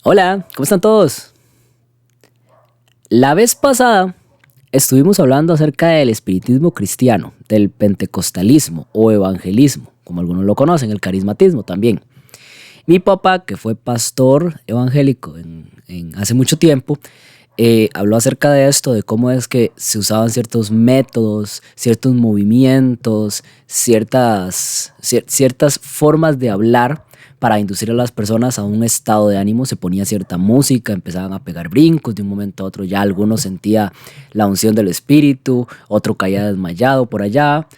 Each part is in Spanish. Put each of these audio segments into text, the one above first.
Hola, ¿cómo están todos? La vez pasada estuvimos hablando acerca del espiritismo cristiano, del pentecostalismo o evangelismo, como algunos lo conocen, el carismatismo también. Mi papá, que fue pastor evangélico hace mucho tiempo, habló acerca de esto, de cómo es que se usaban ciertos métodos, ciertos movimientos, ciertas formas de hablar para inducir a las personas a un estado de ánimo. Se ponía cierta música, empezaban a pegar brincos de un momento a otro, ya algunos sentía la unción del espíritu, otro caía desmayado por allá,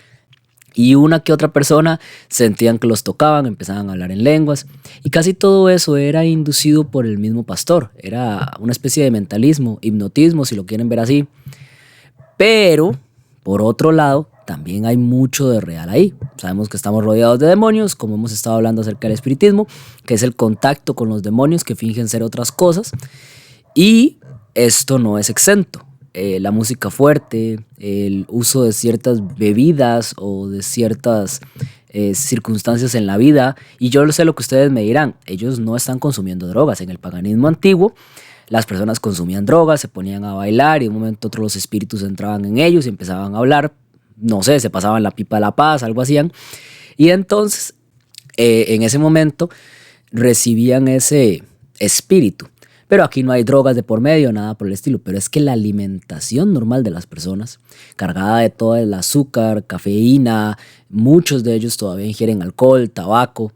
y una que otra persona sentían que los tocaban, empezaban a hablar en lenguas, y casi todo eso era inducido por el mismo pastor. Era una especie de mentalismo, hipnotismo, si lo quieren ver así. Pero, por otro lado, también hay mucho de real ahí. Sabemos que estamos rodeados de demonios, como hemos estado hablando acerca del espiritismo, que es el contacto con los demonios que fingen ser otras cosas, y esto no es exento. La música fuerte, el uso de ciertas bebidas o de ciertas circunstancias en la vida, y yo sé lo que ustedes me dirán, ellos no están consumiendo drogas. En el paganismo antiguo las personas consumían drogas, se ponían a bailar y de un momento a otro los espíritus entraban en ellos y empezaban a hablar, no sé, se pasaban la pipa de la paz, algo hacían, y entonces en ese momento recibían ese espíritu. Pero aquí no hay drogas de por medio, nada por el estilo. Pero es que la alimentación normal de las personas, cargada de todo el azúcar, cafeína, muchos de ellos todavía ingieren alcohol, tabaco,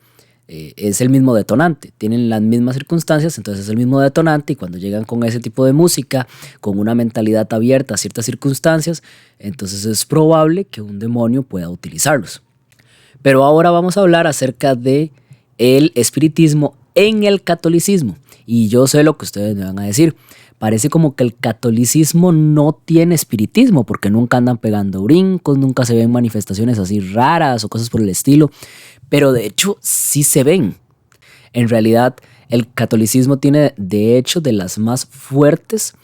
es el mismo detonante. Tienen las mismas circunstancias, entonces es el mismo detonante. Y cuando llegan con ese tipo de música, con una mentalidad abierta a ciertas circunstancias, entonces es probable que un demonio pueda utilizarlos. Pero ahora vamos a hablar acerca de el espiritismo en el catolicismo. Y yo sé lo que ustedes me van a decir. Parece como que el catolicismo no tiene espiritismo, porque nunca andan pegando brincos, nunca se ven manifestaciones así raras o cosas por el estilo. Pero de hecho sí se ven. En realidad el catolicismo tiene de hecho de las más fuertes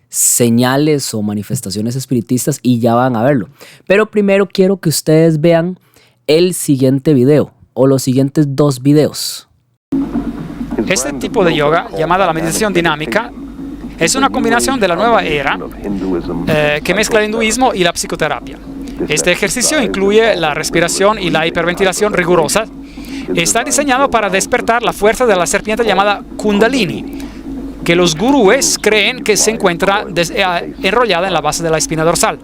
señales o manifestaciones espiritistas, y ya van a verlo. Pero primero quiero que ustedes vean el siguiente video o los siguientes dos videos. Este tipo de yoga, llamada la meditación dinámica, es una combinación de la nueva era que mezcla el hinduismo y la psicoterapia. Este ejercicio incluye la respiración y la hiperventilación rigurosa. Está diseñado para despertar la fuerza de la serpiente llamada Kundalini, que los gurúes creen que se encuentra enrollada en la base de la espina dorsal.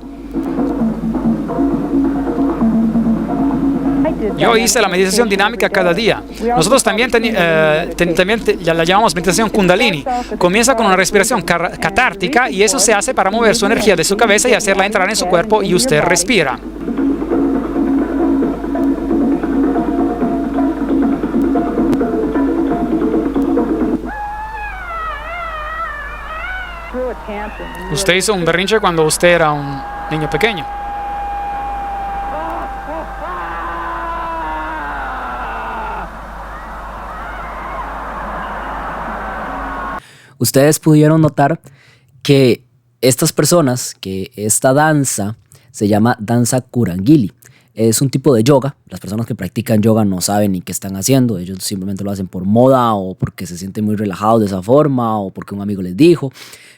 Yo hice la meditación dinámica cada día. Nosotros también la llamamos meditación Kundalini. Comienza con una respiración catártica, y eso se hace para mover su energía de su cabeza y hacerla entrar en su cuerpo, y usted respira. Usted hizo un berrinche cuando usted era un niño pequeño. Ustedes pudieron notar que estas personas, que esta danza se llama danza Kurangili. Es un tipo de yoga. Las personas que practican yoga no saben ni qué están haciendo. Ellos simplemente lo hacen por moda, o porque se sienten muy relajados de esa forma, o porque un amigo les dijo.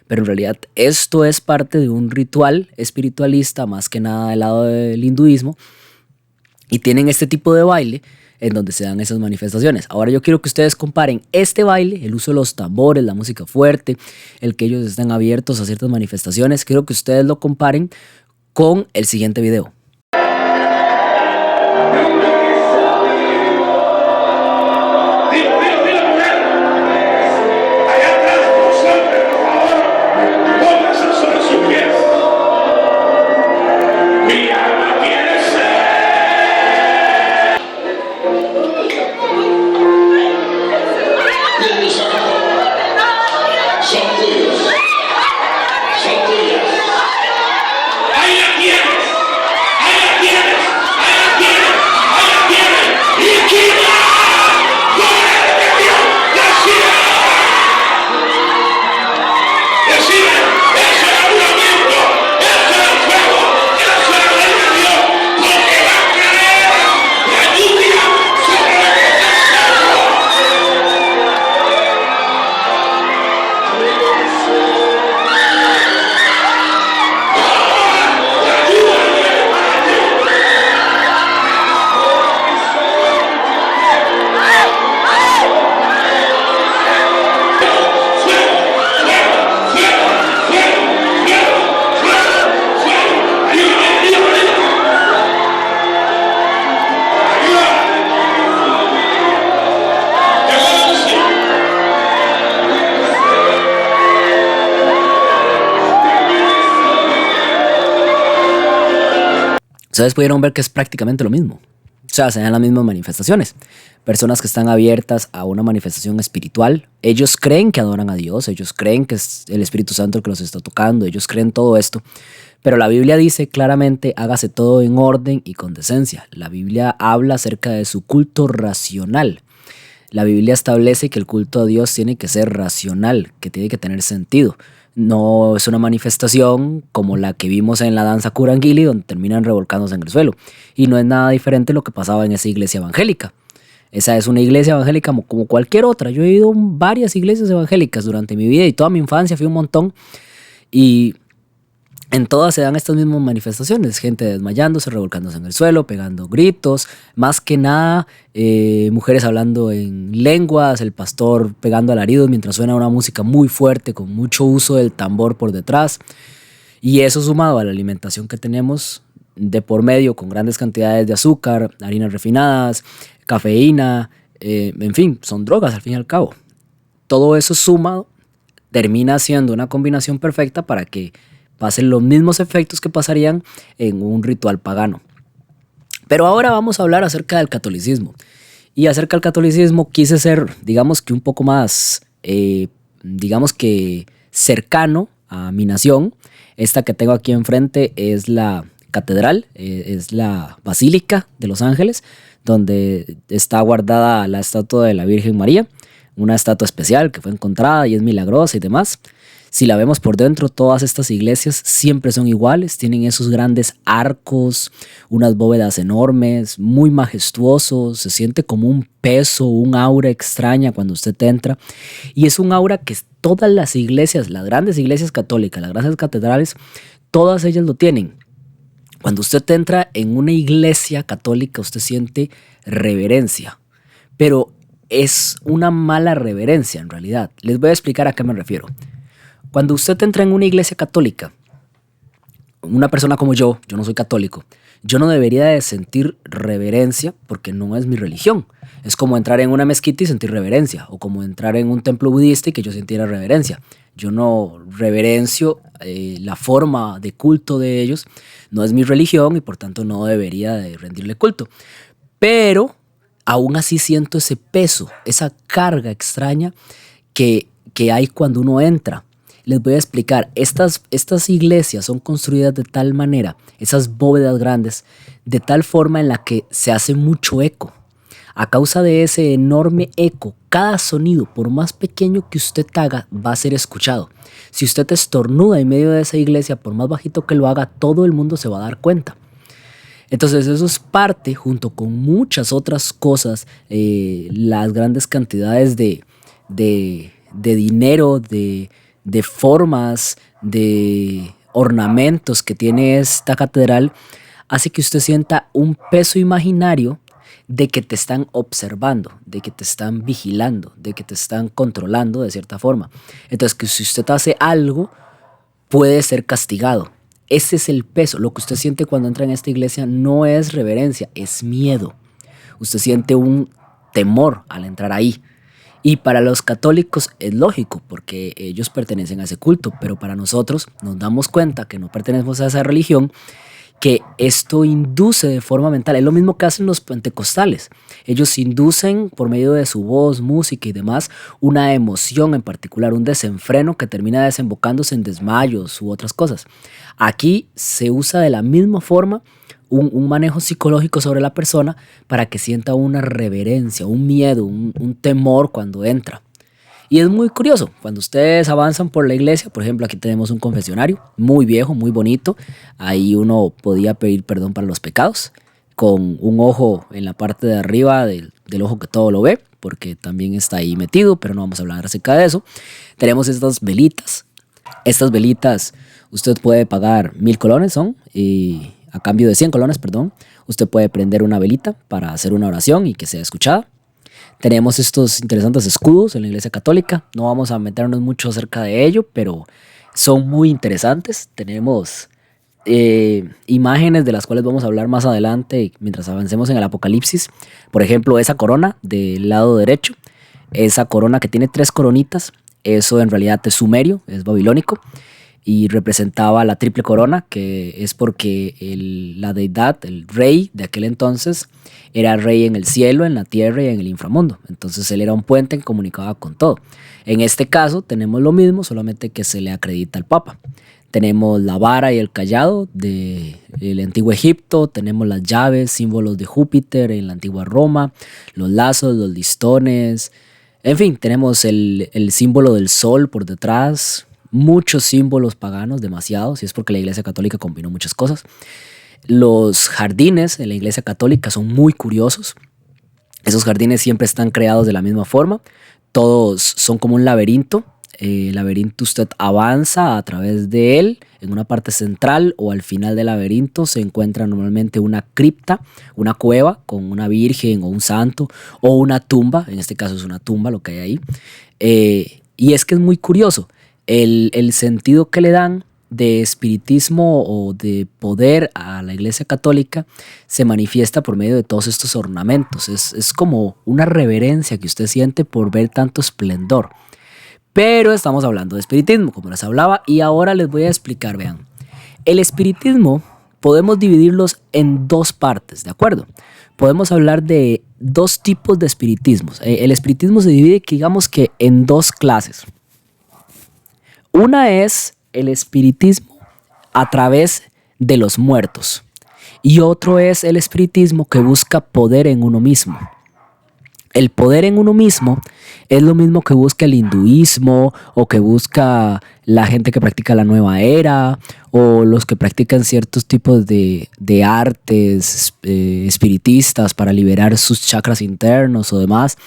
Pero en realidad esto es parte de un ritual espiritualista, más que nada del lado del hinduismo. Y tienen este tipo de baile en donde se dan esas manifestaciones. Ahora yo quiero que ustedes comparen este baile, el uso de los tambores, la música fuerte, el que ellos estén abiertos a ciertas manifestaciones. Quiero que ustedes lo comparen con el siguiente video. Ahí la tienes. Ustedes pudieron ver que es prácticamente lo mismo. O sea, se dan las mismas manifestaciones. Personas que están abiertas a una manifestación espiritual. Ellos creen que adoran a Dios. Ellos creen que es el Espíritu Santo el que los está tocando. Ellos creen todo esto. Pero la Biblia dice claramente, hágase todo en orden y con decencia. La Biblia habla acerca de su culto racional. La Biblia establece que el culto a Dios tiene que ser racional, que tiene que tener sentido. No es una manifestación como la que vimos en la danza Kurangili, donde terminan revolcándose en el suelo. Y no es nada diferente lo que pasaba en esa iglesia evangélica. Esa es una iglesia evangélica como cualquier otra. Yo he ido a varias iglesias evangélicas durante mi vida y toda mi infancia, fui un montón. Y en todas se dan estas mismas manifestaciones, gente desmayándose, revolcándose en el suelo, pegando gritos, más que nada mujeres hablando en lenguas, el pastor pegando alaridos mientras suena una música muy fuerte con mucho uso del tambor por detrás. Y eso sumado a la alimentación que tenemos de por medio con grandes cantidades de azúcar, harinas refinadas, cafeína, en fin, son drogas al fin y al cabo. Todo eso sumado termina siendo una combinación perfecta para que pasen los mismos efectos que pasarían en un ritual pagano. Pero ahora vamos a hablar acerca del catolicismo. Y acerca del catolicismo quise ser, digamos que un poco más, digamos que cercano a mi nación. Esta que tengo aquí enfrente es la catedral, es la Basílica de Los Ángeles, donde está guardada la estatua de la Virgen María, una estatua especial que fue encontrada y es milagrosa y demás. Si la vemos por dentro, todas estas iglesias siempre son iguales, tienen esos grandes arcos, unas bóvedas enormes, muy majestuosos, se siente como un peso, un aura extraña cuando usted entra. Y es un aura que todas las iglesias, las grandes iglesias católicas, las grandes catedrales, todas ellas lo tienen. Cuando usted entra en una iglesia católica, usted siente reverencia, pero es una mala reverencia en realidad. Les voy a explicar a qué me refiero. Cuando usted entra en una iglesia católica, una persona como yo no soy católico, yo no debería de sentir reverencia porque no es mi religión. Es como entrar en una mezquita y sentir reverencia, o como entrar en un templo budista y que yo sintiera reverencia. Yo no reverencio la forma de culto de ellos, no es mi religión y por tanto no debería de rendirle culto. Pero aún así siento ese peso, esa carga extraña que hay cuando uno entra. Les voy a explicar, estas iglesias son construidas de tal manera, esas bóvedas grandes, de tal forma en la que se hace mucho eco. A causa de ese enorme eco, cada sonido, por más pequeño que usted haga, va a ser escuchado. Si usted estornuda en medio de esa iglesia, por más bajito que lo haga, todo el mundo se va a dar cuenta. Entonces eso es parte, junto con muchas otras cosas, las grandes cantidades de dinero, de formas, de ornamentos que tiene esta catedral, hace que usted sienta un peso imaginario de que te están observando, de que te están vigilando, de que te están controlando de cierta forma. Entonces, que si usted hace algo, puede ser castigado. Ese es el peso. Lo que usted siente cuando entra en esta iglesia no es reverencia, es miedo. Usted siente un temor al entrar ahí. Y para los católicos es lógico, porque ellos pertenecen a ese culto, pero para nosotros nos damos cuenta que no pertenecemos a esa religión, que esto induce de forma mental. Es lo mismo que hacen los pentecostales. Ellos inducen por medio de su voz, música y demás una emoción en particular, un desenfreno que termina desembocándose en desmayos u otras cosas. Aquí se usa de la misma forma un manejo psicológico sobre la persona para que sienta una reverencia, un miedo, un temor cuando entra. Y es muy curioso, cuando ustedes avanzan por la iglesia, por ejemplo, aquí tenemos un confesionario muy viejo, muy bonito. Ahí uno podía pedir perdón para los pecados, con un ojo en la parte de arriba del ojo que todo lo ve, porque también está ahí metido, pero no vamos a hablar acerca de eso. Tenemos estas velitas. Estas velitas usted puede pagar 1,000 colones, y a cambio de 100 colones, usted puede prender una velita para hacer una oración y que sea escuchada. Tenemos estos interesantes escudos en la iglesia católica. No vamos a meternos mucho acerca de ello, pero son muy interesantes. Tenemos imágenes de las cuales vamos a hablar más adelante mientras avancemos en el Apocalipsis. Por ejemplo, esa corona del lado derecho, esa corona que tiene 3 coronitas, eso en realidad es sumerio, es babilónico. y representaba la triple corona, que es porque la deidad, el rey de aquel entonces, era rey en el cielo, en la tierra y en el inframundo. Entonces él era un puente que comunicaba con todo. En este caso tenemos lo mismo, solamente que se le acredita al Papa. Tenemos la vara y el cayado del antiguo Egipto, tenemos las llaves, símbolos de Júpiter en la antigua Roma, los lazos, los listones, en fin, tenemos el símbolo del sol por detrás, muchos símbolos paganos, demasiados, y es porque la Iglesia Católica combinó muchas cosas. Los jardines en la Iglesia Católica son muy curiosos. Esos jardines siempre están creados de la misma forma. Todos son como un laberinto. El laberinto usted avanza a través de él. En una parte central o al final del laberinto se encuentra normalmente una cripta, una cueva con una virgen o un santo o una tumba. En este caso es una tumba lo que hay ahí. Y es que es muy curioso. El sentido que le dan de espiritismo o de poder a la Iglesia Católica se manifiesta por medio de todos estos ornamentos. Es como una reverencia que usted siente por ver tanto esplendor. Pero estamos hablando de espiritismo, como les hablaba, y ahora les voy a explicar, vean. El espiritismo podemos dividirlos en dos partes, ¿de acuerdo? Podemos hablar de dos tipos de espiritismos. El espiritismo se divide, digamos que en dos clases. Una es el espiritismo a través de los muertos y otro es el espiritismo que busca poder en uno mismo. El poder en uno mismo es lo mismo que busca el hinduismo o que busca la gente que practica la nueva era o los que practican ciertos tipos de artes espiritistas para liberar sus chakras internos o demás.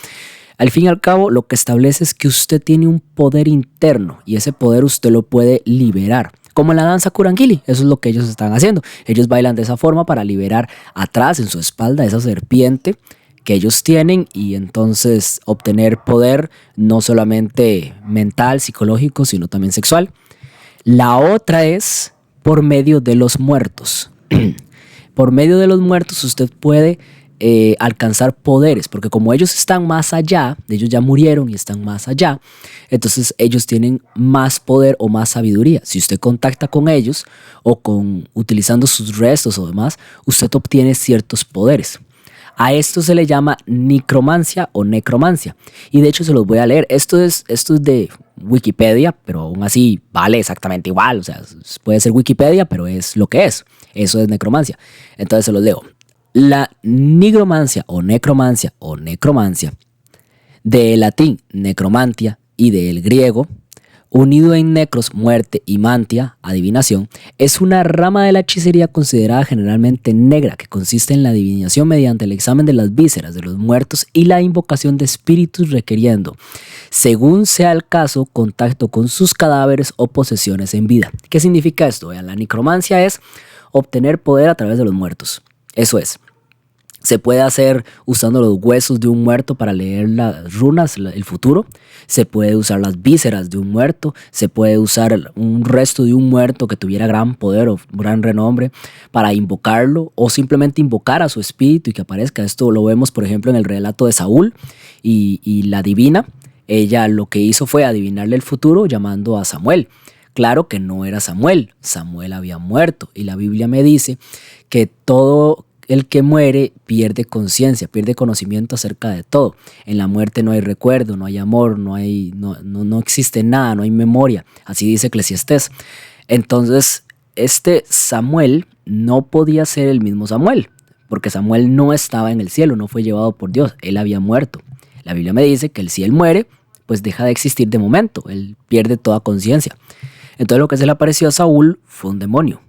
Al fin y al cabo, lo que establece es que usted tiene un poder interno y ese poder usted lo puede liberar. Como en la danza Kurangili, eso es lo que ellos están haciendo. Ellos bailan de esa forma para liberar atrás en su espalda esa serpiente que ellos tienen y entonces obtener poder no solamente mental, psicológico, sino también sexual. La otra es por medio de los muertos. Por medio de los muertos usted puede alcanzar poderes, porque como ellos están más allá, ellos ya murieron y están más allá, entonces ellos tienen más poder o más sabiduría. Si usted contacta con ellos o utilizando sus restos o demás, usted obtiene ciertos poderes. A esto se le llama nicromancia o necromancia. Y de hecho se los voy a leer. Esto es de Wikipedia, pero aún así vale exactamente igual. O sea, puede ser Wikipedia, pero es lo que es. Eso es necromancia. Entonces se los leo. La nigromancia o necromancia, del latín necromantia y del griego, unido en necros, muerte, y mantia, adivinación, es una rama de la hechicería considerada generalmente negra que consiste en la adivinación mediante el examen de las vísceras de los muertos y la invocación de espíritus requiriendo, según sea el caso, contacto con sus cadáveres o posesiones en vida. ¿Qué significa esto? Vean, la necromancia es obtener poder a través de los muertos. Eso es. Se puede hacer usando los huesos de un muerto para leer las runas, el futuro. Se puede usar las vísceras de un muerto. Se puede usar un resto de un muerto que tuviera gran poder o gran renombre para invocarlo o simplemente invocar a su espíritu y que aparezca. Esto lo vemos, por ejemplo, en el relato de Saúl y la divina. Ella lo que hizo fue adivinarle el futuro llamando a Samuel. Claro que no era Samuel. Samuel había muerto y la Biblia me dice que todo el que muere pierde conciencia, pierde conocimiento acerca de todo. En la muerte no hay recuerdo, no hay amor, no existe nada, no hay memoria. Así dice Eclesiastés. Entonces, este Samuel no podía ser el mismo Samuel, porque Samuel no estaba en el cielo, no fue llevado por Dios, él había muerto. La Biblia me dice que si él muere, pues deja de existir de momento, él pierde toda conciencia. Entonces lo que se le apareció a Saúl fue un demonio.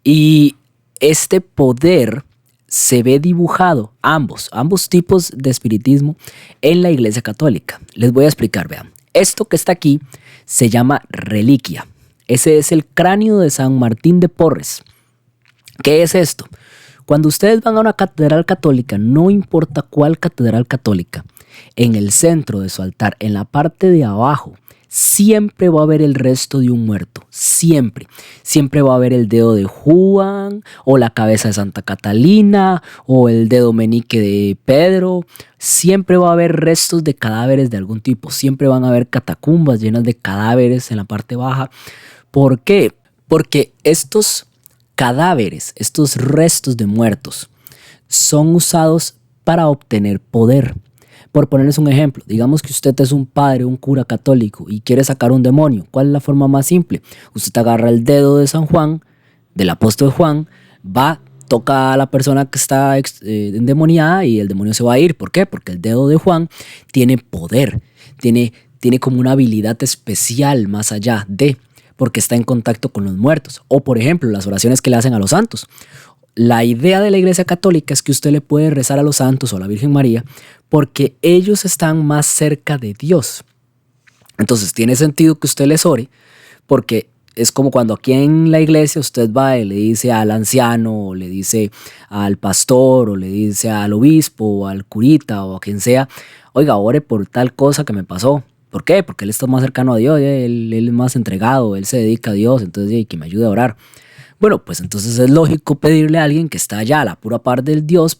Y este poder se ve dibujado, ambos tipos de espiritismo en la Iglesia Católica. Les voy a explicar, vean. Esto que está aquí se llama reliquia. Ese es el cráneo de San Martín de Porres. ¿Qué es esto? Cuando ustedes van a una catedral católica, no importa cuál catedral católica, en el centro de su altar, en la parte de abajo, siempre va a haber el resto de un muerto, siempre. Siempre va a haber el dedo de Juan, o la cabeza de Santa Catalina, o el dedo meñique de Pedro. Siempre va a haber restos de cadáveres de algún tipo. Siempre van a haber catacumbas llenas de cadáveres en la parte baja, ¿Por qué? Porque estos cadáveres, estos restos de muertos, son usados para obtener poder. Por ponerles un ejemplo, digamos que usted es un padre, un cura católico y quiere sacar un demonio. ¿Cuál es la forma más simple? Usted agarra el dedo de San Juan, del apóstol Juan, va, toca a la persona que está endemoniada y el demonio se va a ir. ¿Por qué? Porque el dedo de Juan tiene poder, tiene como una habilidad especial más allá de, porque está en contacto con los muertos. O por ejemplo, las oraciones que le hacen a los santos. La idea de la Iglesia Católica es que usted le puede rezar a los santos o a la Virgen María porque ellos están más cerca de Dios. Entonces tiene sentido que usted les ore porque es como cuando aquí en la iglesia usted va y le dice al anciano, o le dice al pastor, o le dice al obispo, o al curita, o a quien sea, oiga, ore por tal cosa que me pasó. ¿Por qué? Porque él está más cercano a Dios, él es más entregado, él se dedica a Dios, entonces que me ayude a orar. Bueno, pues entonces es lógico pedirle a alguien que está allá a la pura par del Dios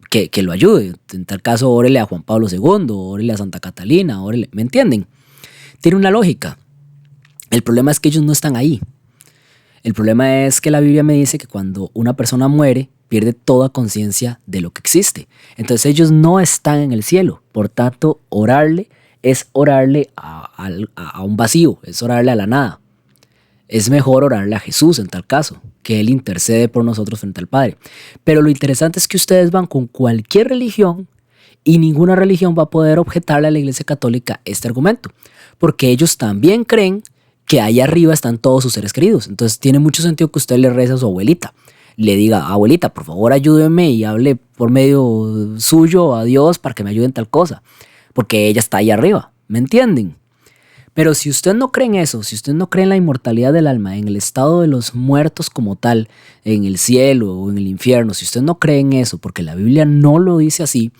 que lo ayude. En tal caso, órele a Juan Pablo II, órele a Santa Catalina, órele, ¿me entienden? Tiene una lógica. El problema es que ellos no están ahí. El problema es que la Biblia me dice que cuando una persona muere, pierde toda conciencia de lo que existe. Entonces ellos no están en el cielo. Por tanto, orarle es orarle a un vacío, es orarle a la nada. Es mejor orarle a Jesús en tal caso, que Él intercede por nosotros frente al Padre. Pero lo interesante es que ustedes van con cualquier religión y ninguna religión va a poder objetarle a la Iglesia Católica este argumento, porque ellos también creen que ahí arriba están todos sus seres queridos. Entonces tiene mucho sentido que usted le rece a su abuelita, le diga, abuelita, por favor ayúdeme y hable por medio suyo a Dios para que me ayude en tal cosa, porque ella está ahí arriba, ¿me entienden? Pero si usted no cree en eso, si usted no cree en la inmortalidad del alma, en el estado de los muertos como tal, en el cielo o en el infierno, si usted no cree en eso, porque la Biblia no lo dice así,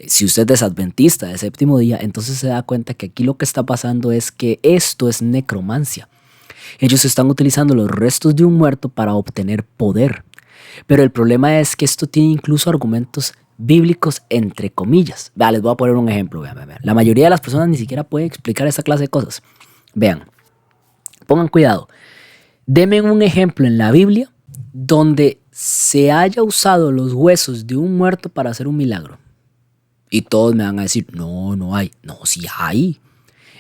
si usted es adventista de séptimo día, entonces se da cuenta que aquí lo que está pasando es que esto es necromancia. Ellos están utilizando los restos de un muerto para obtener poder. Pero el problema es que esto tiene incluso argumentos bíblicos entre comillas. Vean, les voy a poner un ejemplo. Vean. La mayoría de las personas ni siquiera puede explicar esta clase de cosas. Vean, pongan cuidado. Denme un ejemplo en la Biblia donde se haya usado los huesos de un muerto para hacer un milagro. Y todos me van a decir, no hay. No, sí hay.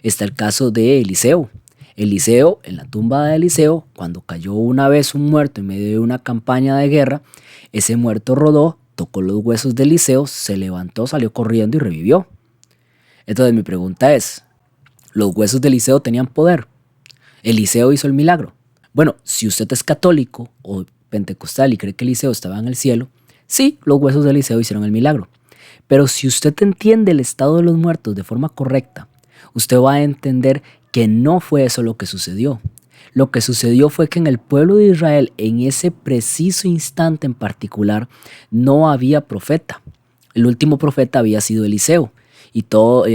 Está el caso de Eliseo. Eliseo, en la tumba de Eliseo, cuando cayó una vez un muerto en medio de una campaña de guerra, ese muerto rodó, tocó los huesos de Eliseo, se levantó, salió corriendo y revivió. Entonces mi pregunta es, ¿los huesos de Eliseo tenían poder? ¿Eliseo hizo el milagro? Bueno, si usted es católico o pentecostal y cree que Eliseo estaba en el cielo, sí, los huesos de Eliseo hicieron el milagro. Pero si usted entiende el estado de los muertos de forma correcta, usted va a entender que no fue eso lo que sucedió. Lo que sucedió fue que en el pueblo de Israel, en ese preciso instante en particular, no había profeta. El último profeta había sido Eliseo y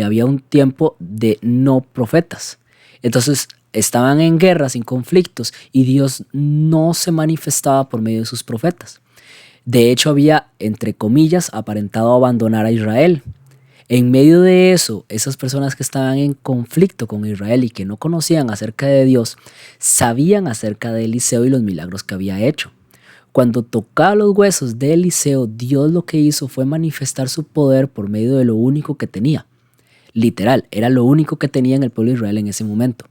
había un tiempo de no profetas. Entonces estaban en guerra, sin conflictos, y Dios no se manifestaba por medio de sus profetas. De hecho, había, entre comillas, aparentado abandonar a Israel. En medio de eso, esas personas que estaban en conflicto con Israel y que no conocían acerca de Dios, sabían acerca de Eliseo y los milagros que había hecho. Cuando tocaba los huesos de Eliseo, Dios lo que hizo fue manifestar su poder por medio de lo único que tenía. Literal, era lo único que tenía en el pueblo de Israel en ese momento.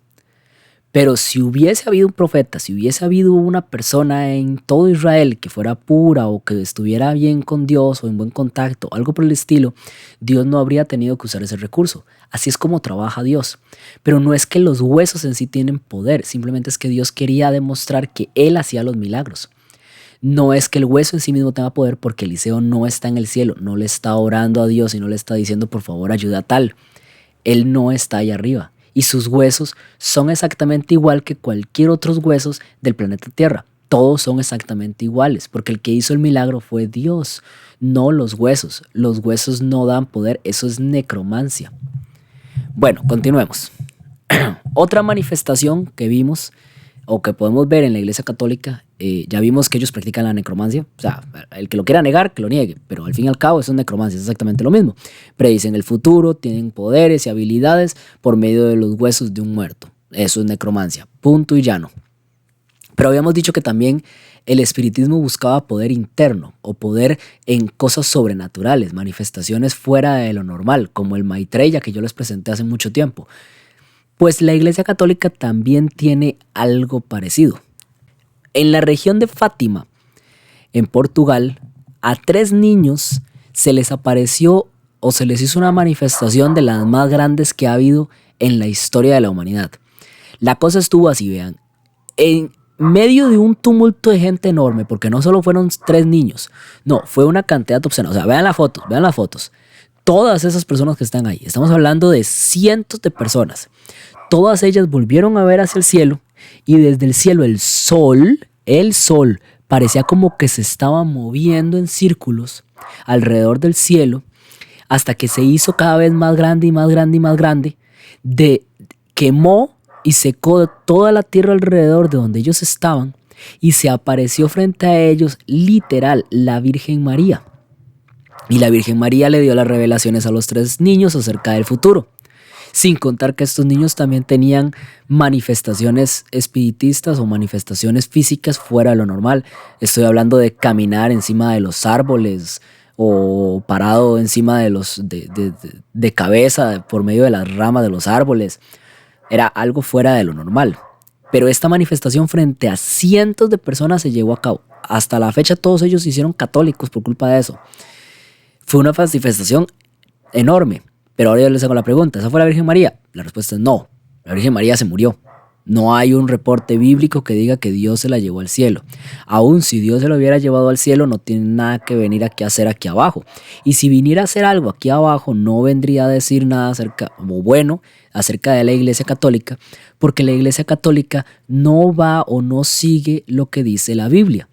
Pero si hubiese habido un profeta, si hubiese habido una persona en todo Israel que fuera pura o que estuviera bien con Dios o en buen contacto, algo por el estilo, Dios no habría tenido que usar ese recurso. Así es como trabaja Dios. Pero no es que los huesos en sí tienen poder, simplemente es que Dios quería demostrar que Él hacía los milagros. No es que el hueso en sí mismo tenga poder porque Eliseo no está en el cielo, no le está orando a Dios y no le está diciendo por favor ayuda a tal. Él no está ahí arriba. Y sus huesos son exactamente igual que cualquier otros huesos del planeta Tierra. Todos son exactamente iguales, porque el que hizo el milagro fue Dios, no los huesos. Los huesos no dan poder, eso es necromancia. Bueno, continuemos. Otra manifestación que vimos o que podemos ver en la Iglesia Católica, ya vimos que ellos practican la necromancia. O sea, el que lo quiera negar, que lo niegue, pero al fin y al cabo eso es necromancia, es exactamente lo mismo. Predicen el futuro, tienen poderes y habilidades por medio de los huesos de un muerto. Eso es necromancia, punto y llano. Pero habíamos dicho que también el espiritismo buscaba poder interno o poder en cosas sobrenaturales, manifestaciones fuera de lo normal, como el Maitreya que yo les presenté hace mucho tiempo. Pues la Iglesia Católica también tiene algo parecido. En la región de Fátima, en Portugal, a 3 niños se les apareció o se les hizo una manifestación de las más grandes que ha habido en la historia de la humanidad. La cosa estuvo así, vean. En medio de un tumulto de gente enorme, porque no solo fueron 3 niños, no, fue una cantidad obscena. O sea, vean las fotos. Todas esas personas que están ahí, estamos hablando de cientos de personas. Todas ellas volvieron a ver hacia el cielo y desde el cielo el sol parecía como que se estaba moviendo en círculos alrededor del cielo hasta que se hizo cada vez más grande y más grande y más grande. Quemó y secó toda la tierra alrededor de donde ellos estaban y se apareció frente a ellos literal la Virgen María. Y la Virgen María le dio las revelaciones a los 3 niños acerca del futuro. Sin contar que estos niños también tenían manifestaciones espiritistas o manifestaciones físicas fuera de lo normal. Estoy hablando de caminar encima de los árboles o parado encima de cabeza por medio de las ramas de los árboles. Era algo fuera de lo normal. Pero esta manifestación frente a cientos de personas se llevó a cabo. Hasta la fecha todos ellos se hicieron católicos por culpa de eso. Fue una manifestación enorme. Pero ahora yo les hago la pregunta, ¿esa fue la Virgen María? La respuesta es no, la Virgen María se murió. No hay un reporte bíblico que diga que Dios se la llevó al cielo. Aún si Dios se lo hubiera llevado al cielo, no tiene nada que venir aquí a hacer aquí abajo. Y si viniera a hacer algo aquí abajo, no vendría a decir nada acerca de la Iglesia Católica, porque la Iglesia Católica no va o no sigue lo que dice la Biblia.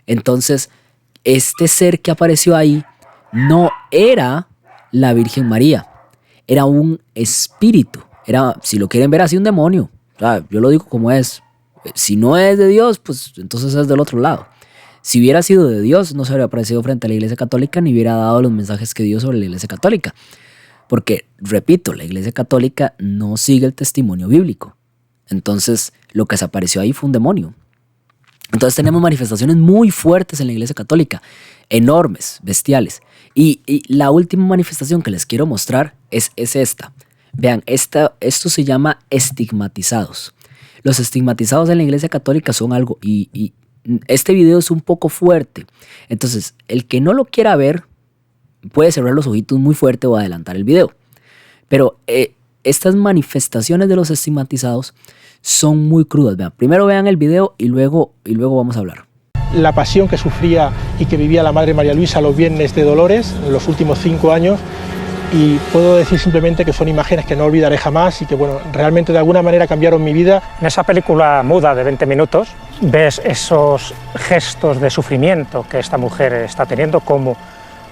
Entonces, este ser que apareció ahí no era la Virgen María. Era un espíritu, si lo quieren ver así, un demonio. O sea, yo lo digo como es. Si no es de Dios, pues entonces es del otro lado. Si hubiera sido de Dios, no se habría aparecido frente a la Iglesia Católica ni hubiera dado los mensajes que dio sobre la Iglesia Católica. Porque, repito, la Iglesia Católica no sigue el testimonio bíblico. Entonces, lo que se apareció ahí fue un demonio. Entonces tenemos manifestaciones muy fuertes en la Iglesia Católica, enormes, bestiales. Y la última manifestación que les quiero mostrar es esta. Vean, esto se llama estigmatizados. Los estigmatizados en la Iglesia Católica son algo, y este video es un poco fuerte. Entonces, el que no lo quiera ver puede cerrar los ojitos muy fuerte o adelantar el video. Pero estas manifestaciones de los estigmatizados son muy crudas. Vean, primero vean el video y luego vamos a hablar. La pasión que sufría y que vivía la Madre María Luisa los viernes de Dolores en los últimos 5 años, y puedo decir simplemente que son imágenes que no olvidaré jamás y que bueno, realmente de alguna manera cambiaron mi vida. En esa película muda de 20 minutos ves esos gestos de sufrimiento que esta mujer está teniendo, como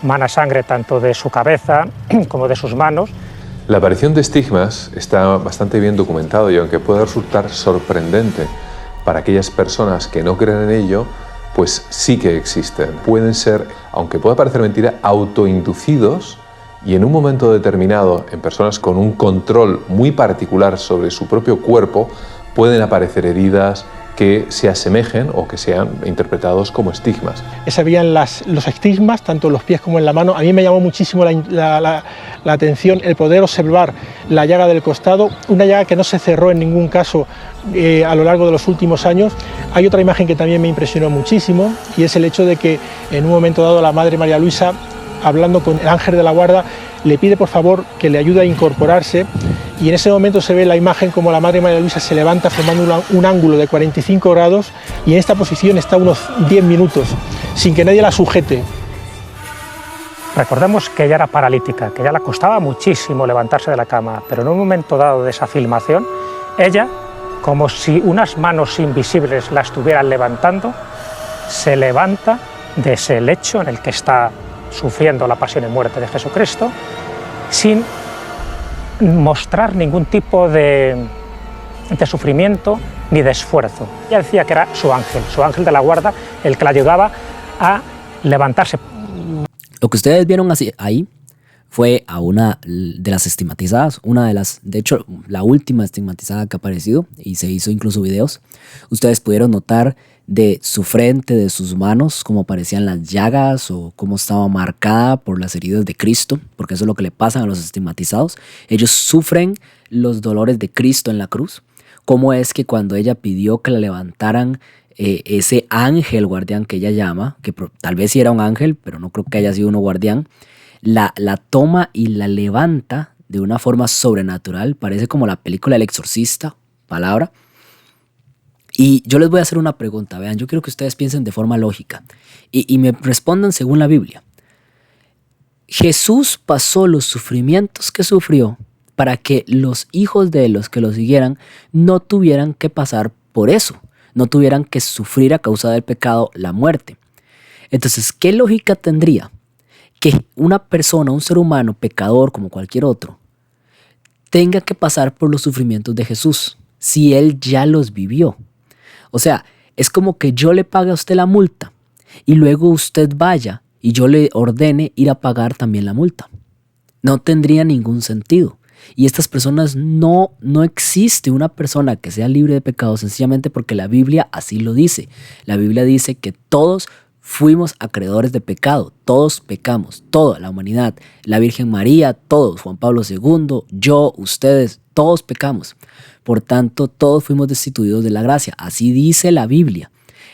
mana sangre tanto de su cabeza como de sus manos. La aparición de estigmas está bastante bien documentado y aunque pueda resultar sorprendente para aquellas personas que no creen en ello, pues sí que existen. Pueden ser, aunque pueda parecer mentira, autoinducidos y en un momento determinado, en personas con un control muy particular sobre su propio cuerpo, pueden aparecer heridas que se asemejen o que sean interpretados como estigmas. Se veían los estigmas, tanto en los pies como en la mano. A mí me llamó muchísimo la atención el poder observar la llaga del costado, una llaga que no se cerró en ningún caso a lo largo de los últimos años. Hay otra imagen que también me impresionó muchísimo y es el hecho de que en un momento dado la Madre María Luisa, hablando con el ángel de la guarda, le pide por favor que le ayude a incorporarse, y en ese momento se ve la imagen como la Madre María Luisa se levanta formando un ángulo de 45 grados y en esta posición está unos 10 minutos sin que nadie la sujete. Recordemos que ella era paralítica, que ya le costaba muchísimo levantarse de la cama, pero en un momento dado de esa filmación, ella, como si unas manos invisibles la estuvieran levantando, se levanta de ese lecho en el que está sufriendo la pasión y muerte de Jesucristo, sin mostrar ningún tipo de sufrimiento ni de esfuerzo. Ella decía que era su ángel de la guarda, el que la ayudaba a levantarse. Lo que ustedes vieron así, ahí fue a una de las estigmatizadas, de hecho, la última estigmatizada que ha aparecido, y se hizo incluso videos. Ustedes pudieron notar de su frente, de sus manos, cómo aparecían las llagas o cómo estaba marcada por las heridas de Cristo, porque eso es lo que le pasa a los estigmatizados. Ellos sufren los dolores de Cristo en la cruz. Cómo es que cuando ella pidió que la levantaran, ese ángel guardián que ella llama, que tal vez sí era un ángel, pero no creo que haya sido uno guardián, la toma y la levanta de una forma sobrenatural. Parece como la película El Exorcista, palabra. Y yo les voy a hacer una pregunta. Vean, yo quiero que ustedes piensen de forma lógica y me respondan según la Biblia. Jesús pasó los sufrimientos que sufrió para que los hijos de los que lo siguieran no tuvieran que pasar por eso, no tuvieran que sufrir a causa del pecado la muerte. Entonces, ¿qué lógica tendría que una persona, un ser humano pecador como cualquier otro, tenga que pasar por los sufrimientos de Jesús si él ya los vivió? O sea, es como que yo le pague a usted la multa y luego usted vaya y yo le ordene ir a pagar también la multa. No tendría ningún sentido. Y estas personas no existe una persona que sea libre de pecado sencillamente porque la Biblia así lo dice. La Biblia dice que todos fuimos acreedores de pecado, todos pecamos, toda la humanidad, la Virgen María, todos, Juan Pablo II, yo, ustedes, todos pecamos. Por tanto, todos fuimos destituidos de la gracia. Así dice la Biblia.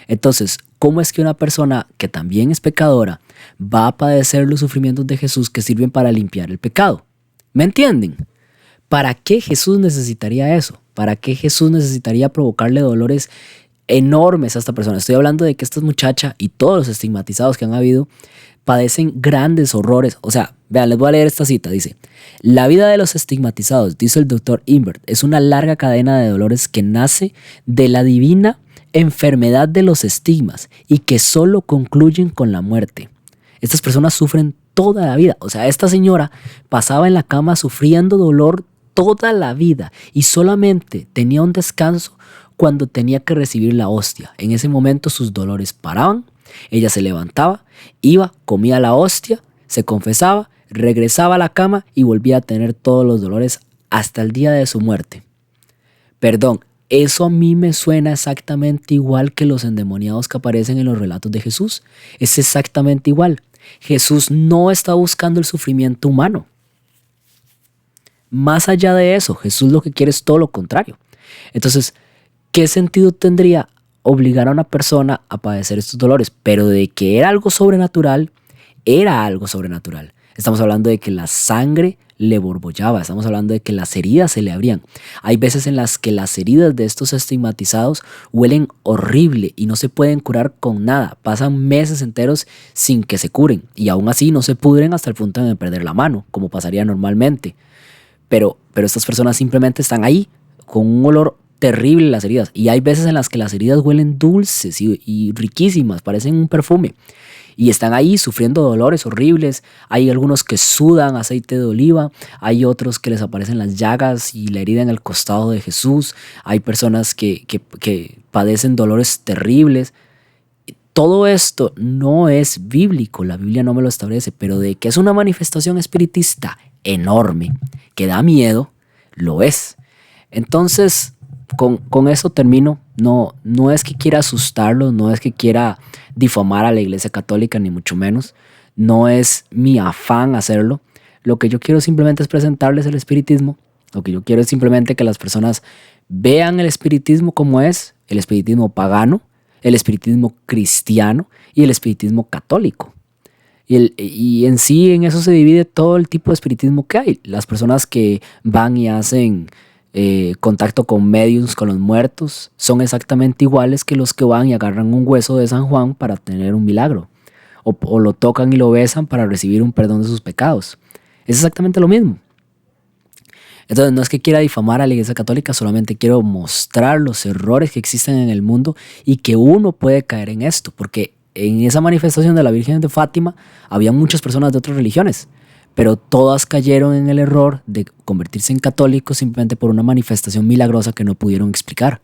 Entonces, ¿cómo es que una persona que también es pecadora va a padecer los sufrimientos de Jesús que sirven para limpiar el pecado? ¿Me entienden? ¿Para qué Jesús necesitaría eso? ¿Para qué Jesús necesitaría provocarle dolores enormes a esta persona? Estoy hablando de que esta muchacha y todos los estigmatizados que han habido padecen grandes horrores. O sea, vean, les voy a leer esta cita. Dice: la vida de los estigmatizados, dice el Dr. Imbert, es una larga cadena de dolores que nace de la divina enfermedad de los estigmas y que solo concluyen con la muerte. Estas personas sufren toda la vida. O sea, esta señora pasaba en la cama sufriendo dolor toda la vida y solamente tenía un descanso cuando tenía que recibir la hostia. En ese momento sus dolores paraban, ella se levantaba, iba, comía la hostia, se confesaba, regresaba a la cama y volvía a tener todos los dolores hasta el día de su muerte. Perdón, eso a mí me suena exactamente igual que los endemoniados que aparecen en los relatos de Jesús. Es exactamente igual. Jesús no está buscando el sufrimiento humano. Más allá de eso, Jesús lo que quiere es todo lo contrario. Entonces, ¿qué sentido tendría obligar a una persona a padecer estos dolores? Pero de que era algo sobrenatural, era algo sobrenatural. Estamos hablando de que la sangre le borbollaba, estamos hablando de que las heridas se le abrían. Hay veces en las que las heridas de estos estigmatizados huelen horrible y no se pueden curar con nada. Pasan meses enteros sin que se curen y aún así no se pudren hasta el punto de perder la mano, como pasaría normalmente. Pero estas personas simplemente están ahí con un olor terrible las heridas. Y hay veces en las que las heridas huelen dulces y riquísimas, parecen un perfume. Y están ahí sufriendo dolores horribles. Hay algunos que sudan aceite de oliva. Hay otros que les aparecen las llagas y la herida en el costado de Jesús. Hay personas que padecen dolores terribles. Todo esto no es bíblico, la Biblia no me lo establece, pero de que es una manifestación espiritista enorme, que da miedo, lo es. Entonces, con eso termino. No es que quiera asustarlos, no es que quiera difamar a la Iglesia Católica, ni mucho menos. No es mi afán hacerlo. Lo que yo quiero simplemente es presentarles el espiritismo. Lo que yo quiero es simplemente que las personas vean el espiritismo como es, el espiritismo pagano, el espiritismo cristiano y el espiritismo católico. Y en sí, en eso se divide todo el tipo de espiritismo que hay. Las personas que van y hacen contacto con mediums, con los muertos, son exactamente iguales que los que van y agarran un hueso de San Juan para tener un milagro. O lo tocan y lo besan para recibir un perdón de sus pecados. Es exactamente lo mismo. Entonces no es que quiera difamar a la Iglesia Católica, solamente quiero mostrar los errores que existen en el mundo y que uno puede caer en esto, porque en esa manifestación de la Virgen de Fátima había muchas personas de otras religiones, pero todas cayeron en el error de convertirse en católicos simplemente por una manifestación milagrosa que no pudieron explicar,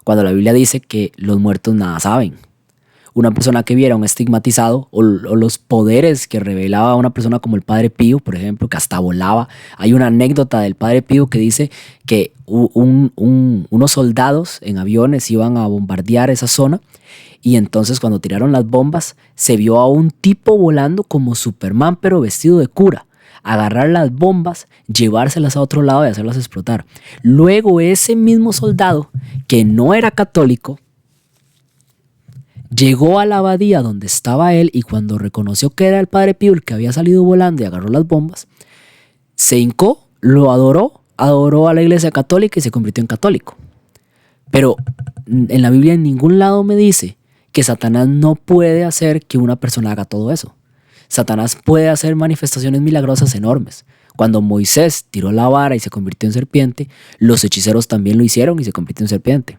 cuando la Biblia dice que los muertos nada saben. una persona que viera un estigmatizado o los poderes que revelaba una persona como el Padre Pío, por ejemplo, que hasta volaba. Hay una anécdota del Padre Pío que dice que unos soldados en aviones iban a bombardear esa zona y entonces cuando tiraron las bombas se vio a un tipo volando como Superman pero vestido de cura, agarrar las bombas, llevárselas a otro lado y hacerlas explotar. Luego ese mismo soldado, que no era católico, llegó a la abadía donde estaba él y cuando reconoció que era el Padre Pío el que había salido volando y agarró las bombas, se hincó, lo adoró a la iglesia católica y se convirtió en católico. Pero en la Biblia en ningún lado me dice que Satanás no puede hacer que una persona haga todo eso. Satanás puede hacer manifestaciones milagrosas enormes. Cuando Moisés tiró la vara y se convirtió en serpiente, los hechiceros también lo hicieron y se convirtió en serpiente.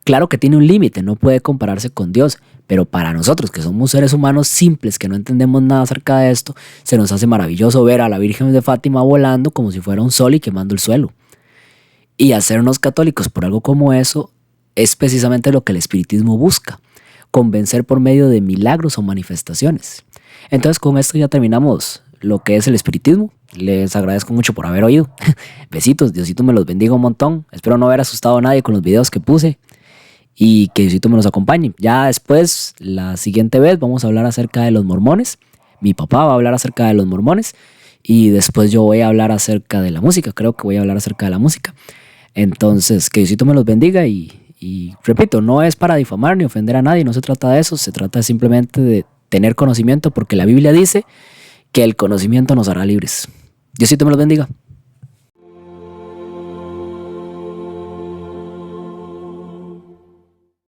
Claro que tiene un límite, no puede compararse con Dios, pero para nosotros que somos seres humanos simples, que no entendemos nada acerca de esto, se nos hace maravilloso ver a la Virgen de Fátima volando como si fuera un sol y quemando el suelo. Y hacernos católicos por algo como eso es precisamente lo que el espiritismo busca, convencer por medio de milagros o manifestaciones. Entonces con esto ya terminamos lo que es el espiritismo. Les agradezco mucho por haber oído. Besitos, Diosito me los bendiga un montón. Espero no haber asustado a nadie con los videos que puse y que Diosito me los acompañe. Ya después, la siguiente vez, vamos a hablar acerca de los mormones. Mi papá va a hablar acerca de los mormones y después yo voy a hablar acerca de la música. Creo que voy a hablar acerca de la música. Entonces, que Diosito me los bendiga y repito, no es para difamar ni ofender a nadie, no se trata de eso, se trata simplemente de tener conocimiento porque la Biblia dice que el conocimiento nos hará libres. Diosito me los bendiga.